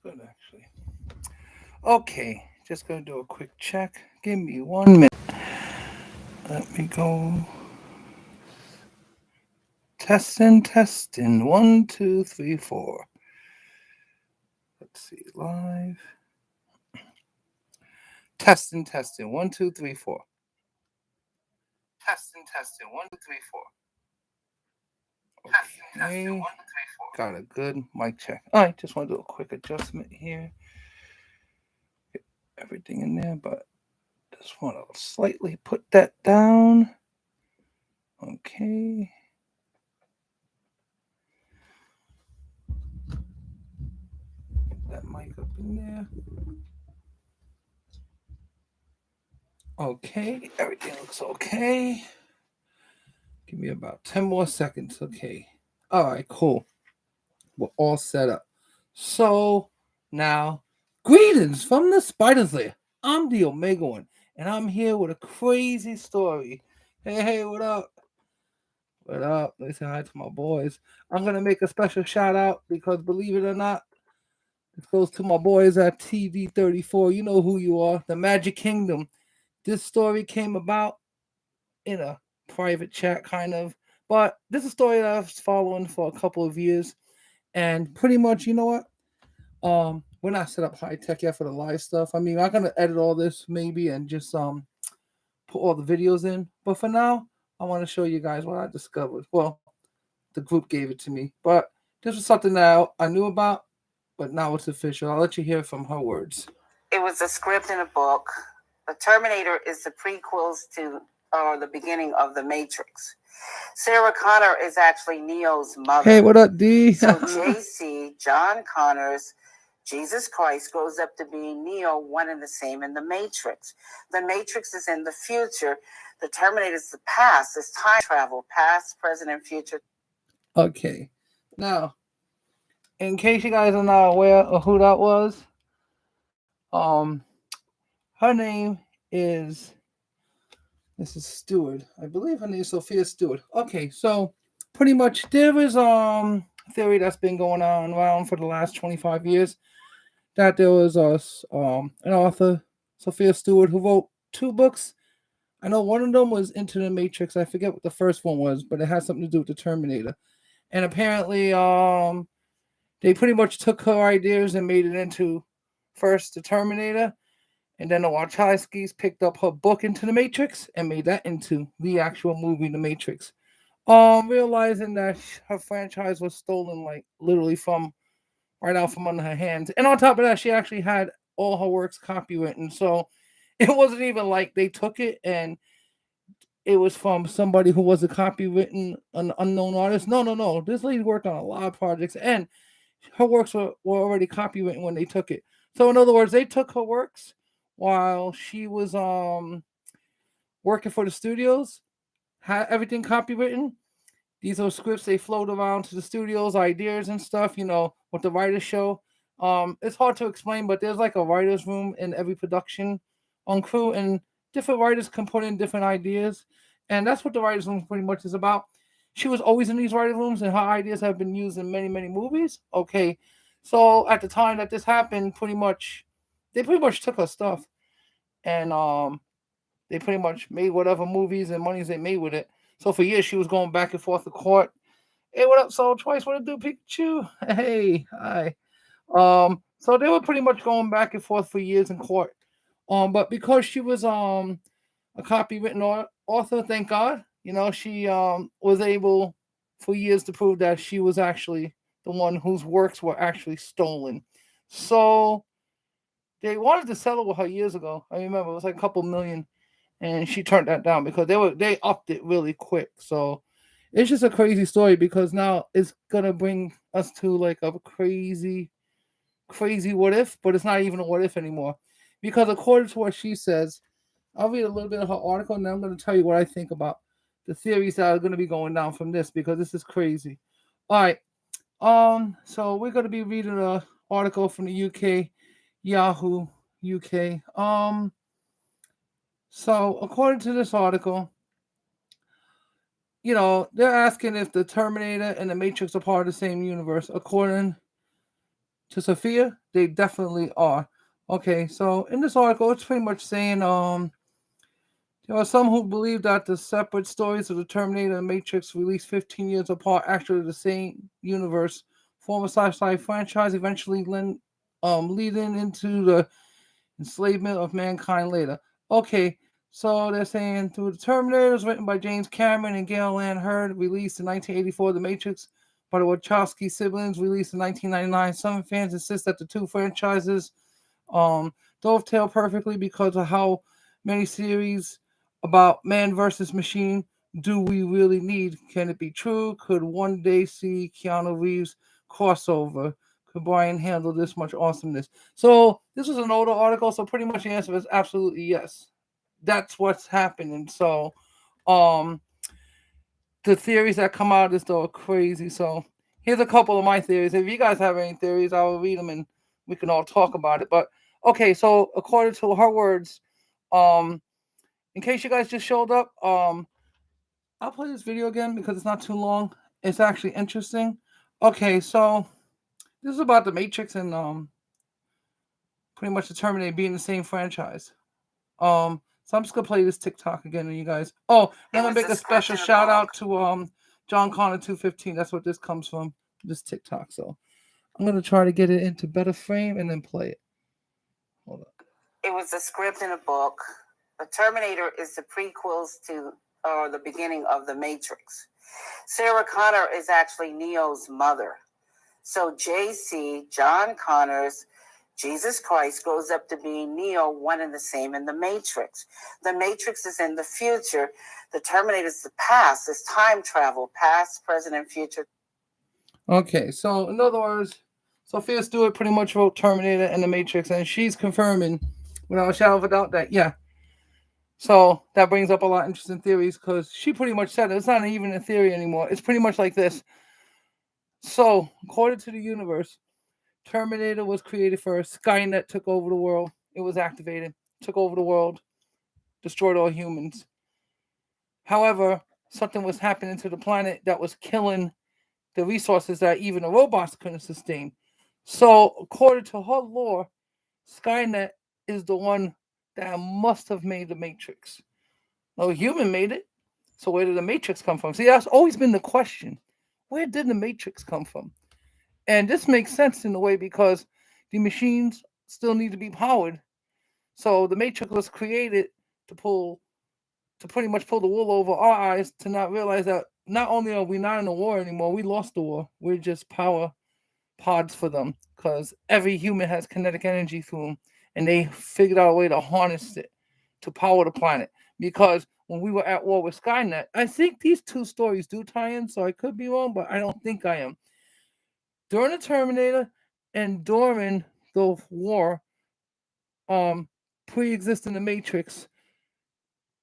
good, actually. Okay, just gonna do a quick check. Give me 1 minute. Let me go. Testing, testing. One, two, three, four. Let's see. Live. Testing, testing. One, two, three, four. Testing, testing. One, two, three, four. Okay. Got a good mic check. All right, just want to do a quick adjustment here. Get everything in there, but just want to slightly put that down. Okay. Get that mic up in there. Okay, everything looks okay. Give me about 10 more seconds. Okay. All right, cool. We're all set up. So now, greetings from the Spider's Lair. I'm the Omega One, and I'm here with a crazy story. Hey, what up? What up? Let me say hi to my boys. I'm gonna make a special shout out because believe it or not, this goes to my boys at TV34. You know who you are, the Magic Kingdom. This story came about in a private chat, kind of, but this is a story that I was following for a couple of years, and pretty much, you know what? We're not set up high tech yet for the live stuff. I mean, I'm gonna edit all this maybe and just put all the videos in. But for now, I want to show you guys what I discovered. Well, the group gave it to me, but this was something that I knew about, but now it's official. I'll let you hear from her words. It was a script in a book. The Terminator is the prequels to or the beginning of The Matrix. Sarah Connor is actually Neo's mother. Hey, what up, D? So JC, John Connor's Jesus Christ, grows up to be Neo, one and the same in The Matrix. The Matrix is in the future. The Terminator is the past. It's time travel, past, present, and future. Okay. Now, in case you guys are not aware of who that was, um, her name is Mrs. Stewart. I believe her name is Sophia Stewart. Okay, so pretty much there is theory that's been going on around for the last 25 years that there was an author, Sophia Stewart, who wrote two books. I know one of them was Into the Matrix. I forget what the first one was, but it has something to do with the Terminator. And apparently, they pretty much took her ideas and made it into first the Terminator, and then the Wachowskis picked up her book Into the Matrix and made that into the actual movie The Matrix. Realizing that her franchise was stolen, like literally from right out from under her hands. And on top of that, she actually had all her works copywritten. So it wasn't even like they took it and it was from somebody who was a copywritten, an unknown artist. No, no, no. This lady worked on a lot of projects and her works were already copywritten when they took it. So in other words, they took her works while she was working for the studios, had everything copywritten. These are scripts they float around to the studios, ideas and stuff, with the writers show. It's hard to explain, but there's like a writer's room in every production on crew, and different writers can put in different ideas. And that's what the writer's room pretty much is about. She was always in these writer's rooms, and her ideas have been used in many, many movies. Okay. So at the time that this happened, they pretty much took her stuff and they pretty much made whatever movies and monies they made with it. So for years she was going back and forth to court. Hey, what up, Soul Twice? What it do, Pikachu? Hey, hi. So they were pretty much going back and forth for years in court. But because she was a copywritten author, thank God, she was able for years to prove that she was actually the one whose works were actually stolen. So they wanted to settle with her years ago. I remember it was like a couple million, and she turned that down because they upped it really quick. So it's just a crazy story because now it's gonna bring us to like a crazy, crazy what if, but it's not even a what if anymore. Because according to what she says, I'll read a little bit of her article and then I'm gonna tell you what I think about the theories that are gonna be going down from this because this is crazy. All right. So we're gonna be reading an article from the UK, Yahoo UK. So according to this article, they're asking if the Terminator and the Matrix are part of the same universe. According to Sophia? They definitely are. Okay, so in this article, it's pretty much saying there are some who believe that the separate stories of the Terminator and Matrix, released 15 years apart, actually the same universe, form a sci-fi franchise, eventually leading into the enslavement of mankind later. Okay, so they're saying through the Terminators, written by James Cameron and Gail Ann Hurd, released in 1984, The Matrix by the Wachowski siblings, released in 1999. Some fans insist that the two franchises dovetail perfectly because of how many series about man versus machine do we really need? Can it be true? Could one day see Keanu Reeves crossover? Could Brian handle this much awesomeness? So this was an older article, so pretty much the answer is absolutely yes. That's what's happening. So the theories that come out of this though are crazy. So here's a couple of my theories. If you guys have any theories, I will read them and we can all talk about it. But okay, so according to her words, in case you guys just showed up, I'll play this video again because it's not too long. It's actually interesting. Okay, so this is about the Matrix and pretty much the Terminator being the same franchise. So I'm just gonna play this TikTok again, and you guys. Oh, I'm gonna make a special shout out to John Connor 215. That's what this comes from. This TikTok. So I'm gonna try to get it into better frame and then play it. Hold on. It was a script in a book. The Terminator is the prequels to or the beginning of The Matrix. Sarah Connor is actually Neo's mother. So JC, John Connor's Jesus Christ, grows up to be Neo, one and the same in The Matrix. The Matrix is in the future. The Terminator is the past. It's time travel, past, present, and future. Okay, so in other words, Sophia Stewart pretty much wrote Terminator and The Matrix, and she's confirming, without a shadow of a doubt, that yeah. So that brings up a lot of interesting theories because she pretty much said it. It's not even a theory anymore. It's pretty much like this. So, according to the universe, Terminator was created first. Skynet took over the world. It was activated, took over the world, destroyed all humans. However, something was happening to the planet that was killing the resources that even the robots couldn't sustain. So, according to her lore, Skynet is the one that must have made the Matrix. No human made it. So, where did the Matrix come from? See, that's always been the question. Where did the Matrix come from? And this makes sense in a way because the machines still need to be powered. So the Matrix was created to pretty much pull the wool over our eyes to not realize that not only are we not in a war anymore, we lost the war. We're just power pods for them because every human has kinetic energy through them, and they figured out a way to harness it to power the planet. Because when we were at war with Skynet, I think these two stories do tie in, so I could be wrong, but I don't think I am. During the Terminator and during the war, pre-existing the Matrix,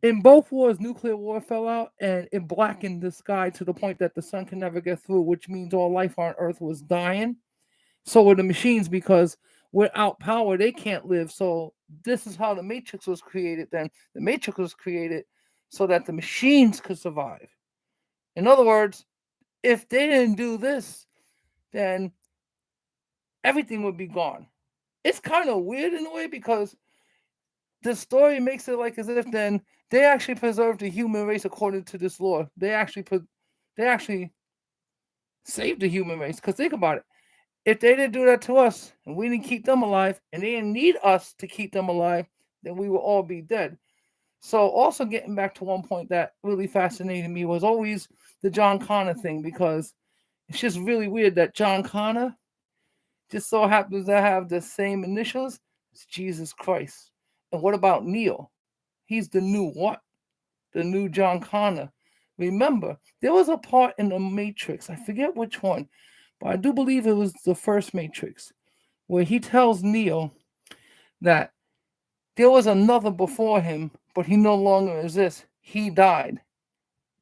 in both wars, nuclear war fell out and it blackened the sky to the point that the sun can never get through, which means all life on Earth was dying. So were the machines because without power, they can't live. So this is how the Matrix was created then. The Matrix was created so that the machines could survive. In other words, if they didn't do this, then everything would be gone. It's kind of weird in a way because the story makes it like as if then they actually preserved the human race according to this law. They actually saved the human race. Because think about it. If they didn't do that to us and we didn't keep them alive and they didn't need us to keep them alive, then we would all be dead. So also getting back to one point that really fascinated me was always the John Connor thing because it's just really weird that John Connor just so happens to have the same initials as Jesus Christ. And what about Neo? He's the new what? The new John Connor. Remember, there was a part in the Matrix, I forget which one, but I do believe it was the first Matrix, where he tells Neo that there was another before him, but he no longer exists. He died.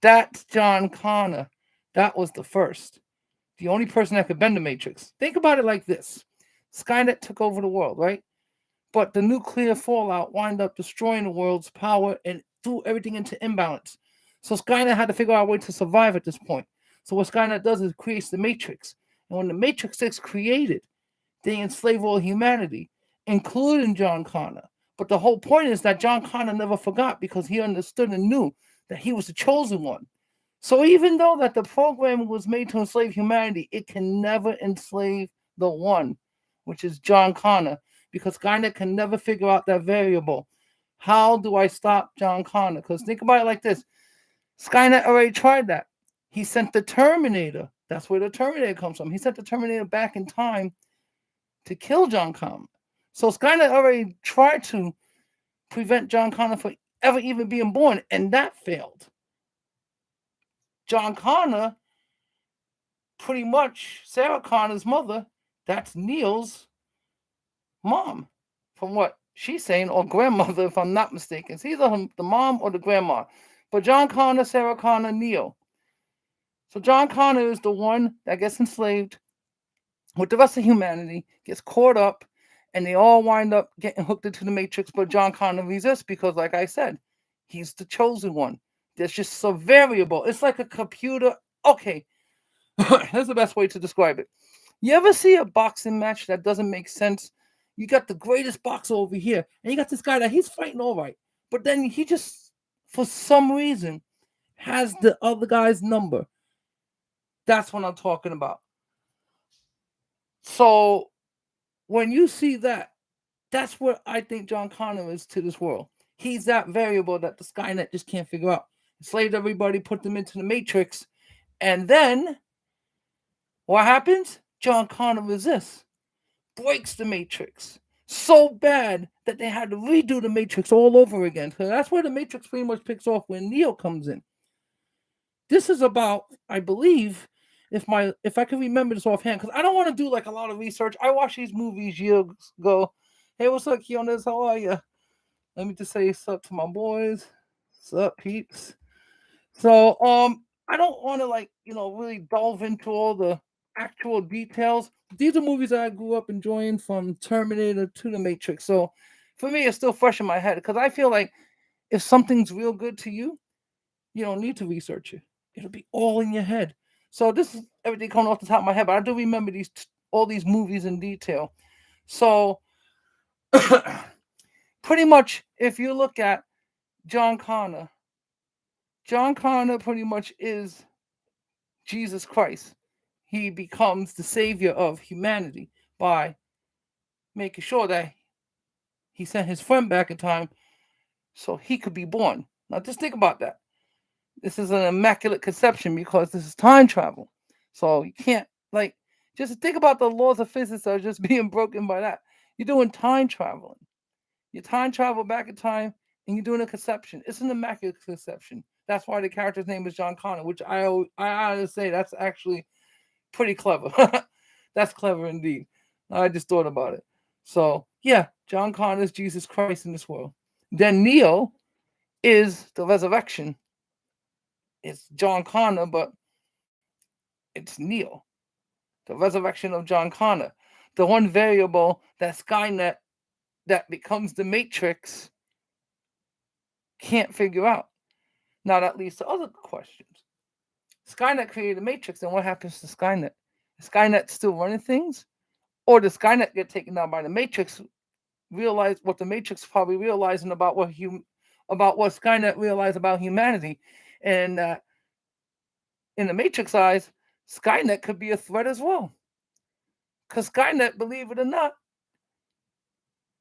That's John Connor. That was the first. The only person that could bend the Matrix. Think about it like this. Skynet took over the world, right? But the nuclear fallout wound up destroying the world's power and threw everything into imbalance. So Skynet had to figure out a way to survive at this point. So what Skynet does is creates the Matrix. And when the Matrix is created, they enslave all humanity, including John Connor. But the whole point is that John Connor never forgot because he understood and knew that he was the chosen one. So even though that the program was made to enslave humanity, it can never enslave the one, which is John Connor, because Skynet can never figure out that variable. How do I stop John Connor? Because think about it like this. Skynet already tried that. He sent the Terminator. That's where the Terminator comes from. He sent the Terminator back in time to kill John Connor. So Skynet already tried to prevent John Connor from ever even being born, and that failed. John Connor, pretty much Sarah Connor's mother, that's Neil's mom, from what she's saying, or grandmother, if I'm not mistaken. It's either the mom or the grandma. But John Connor, Sarah Connor, Neil. So John Connor is the one that gets enslaved with the rest of humanity, gets caught up, and they all wind up getting hooked into the Matrix. But John Connor resists because, like I said, he's the chosen one. There's just so variable. It's like a computer. Okay, here's the best way to describe it. You ever see a boxing match that doesn't make sense? You got the greatest boxer over here, and you got this guy that he's fighting all right, but then he just, for some reason, has the other guy's number. That's what I'm talking about. So when you see that, that's what I think John Connor is to this world. He's that variable that the Skynet just can't figure out. Enslaved everybody, put them into the Matrix, and then what happens? John Connor resists, breaks the Matrix so bad that they had to redo the Matrix all over again. So that's where the Matrix pretty much picks off when Neo comes in. This is about, I believe, if I can remember this offhand, because I don't want to do like a lot of research. I watched these movies years ago. Hey, what's up, Kionas? How are you? Let me just say what's up to my boys. What's up, peeps? So, I don't want to really delve into all the actual details. These are movies that I grew up enjoying, from Terminator to The Matrix. So, for me, it's still fresh in my head because I feel like if something's real good to you, you don't need to research it. It'll be all in your head. So this is everything coming off the top of my head, but I do remember all these movies in detail. So pretty much, if you look at John Connor pretty much is Jesus Christ. He becomes the savior of humanity by making sure that he sent his friend back in time so he could be born. Now just think about that. This is an immaculate conception because this is time travel. So you can't, just think about the laws of physics that are just being broken by that. You're doing time traveling. You time travel back in time and you're doing a conception. It's an immaculate conception. That's why the character's name is John Connor, which I honestly say that's actually pretty clever. That's clever indeed. I just thought about it. So yeah, John Connor is Jesus Christ in this world. Then Neo is the resurrection. It's John Connor, but it's Neo, the resurrection of John Connor, the one variable that Skynet, that becomes the Matrix, can't figure out. Now that leads to other questions. Skynet created the Matrix, and what happens to Skynet? Is Skynet still running things? Or does Skynet get taken down by the Matrix, realize what the Matrix probably realizing about what Skynet realized about humanity, and in the Matrix eyes, Skynet could be a threat as well. Because Skynet, believe it or not,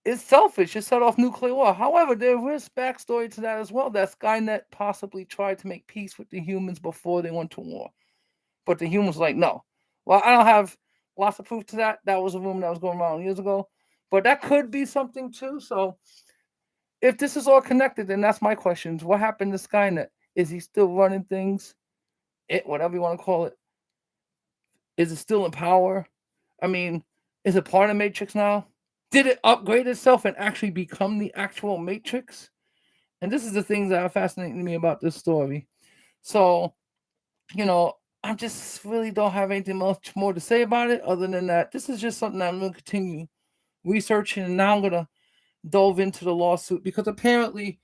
is selfish. It set off nuclear war. However, there is backstory to that as well, that Skynet possibly tried to make peace with the humans before they went to war. But the humans were like, no. Well, I don't have lots of proof to that. That was a rumor that was going around years ago. But that could be something too. So if this is all connected, then that's my questions. What happened to Skynet? Is he still running things? Whatever you want to call it. Is it still in power? I mean, is it part of Matrix now? Did it upgrade itself and actually become the actual Matrix? And this is the things that are fascinating me about this story. So, I just really don't have anything much more to say about it other than that this is just something that I'm going to continue researching, and now I'm going to delve into the lawsuit because apparently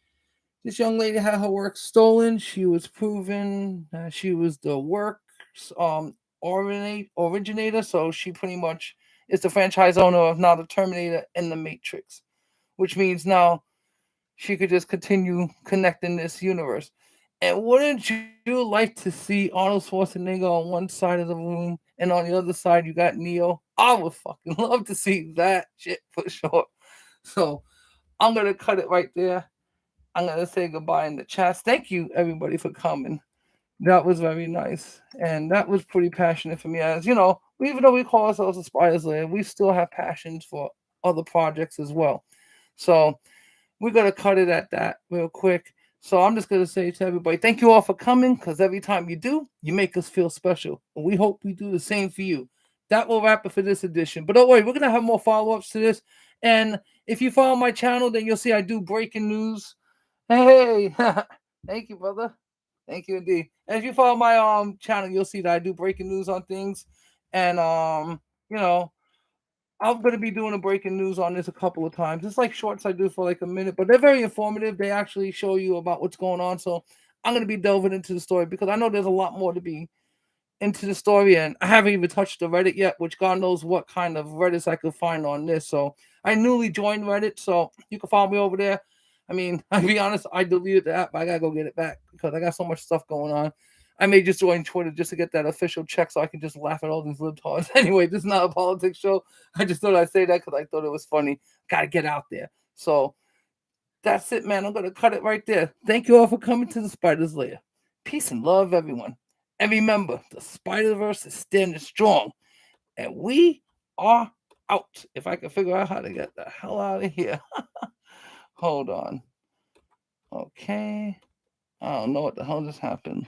this young lady had her work stolen. She was proven she was the work's originator, so she pretty much is the franchise owner of now the Terminator and The Matrix, which means now she could just continue connecting this universe. And wouldn't you like to see Arnold Schwarzenegger on one side of the room and on the other side you got Neo? I would fucking love to see that shit for sure. So I'm gonna cut it right there. I'm gonna say goodbye in the chats. Thank you everybody for coming. That was very nice, and that was pretty passionate for me. As you know, even though we call ourselves a Spiders Land, we still have passions for other projects as well. So we're gonna cut it at that real quick. So I'm just gonna say to everybody, thank you all for coming, because every time you do, you make us feel special. And we hope we do the same for you. That will wrap it for this edition. But don't worry, we're gonna have more follow-ups to this. And if you follow my channel, then you'll see I do breaking news. Hey, thank you, brother. Thank you indeed. And if you follow my channel, you'll see that I do breaking news on things. And you know, I'm gonna be doing a breaking news on this a couple of times. It's like shorts I do for like a minute, but they're very informative. They actually show you about what's going on. So I'm gonna be delving into the story because I know there's a lot more to be into the story, and I haven't even touched the Reddit yet, which God knows what kind of Reddits I could find on this. So I newly joined Reddit, so you can follow me over there. I mean, I'll be honest, I deleted the app, but I gotta go get it back because I got so much stuff going on. I may just join Twitter just to get that official check so I can just laugh at all these libtards. Anyway, this is not a politics show. I just thought I'd say that because I thought it was funny. Gotta get out there. So that's it, man. I'm gonna cut it right there. Thank you all for coming to the Spider's Lair. Peace and love, everyone. And remember, the Spider-Verse is standing strong. And we are out. If I can figure out how to get the hell out of here. Hold on. Okay. I don't know what the hell just happened.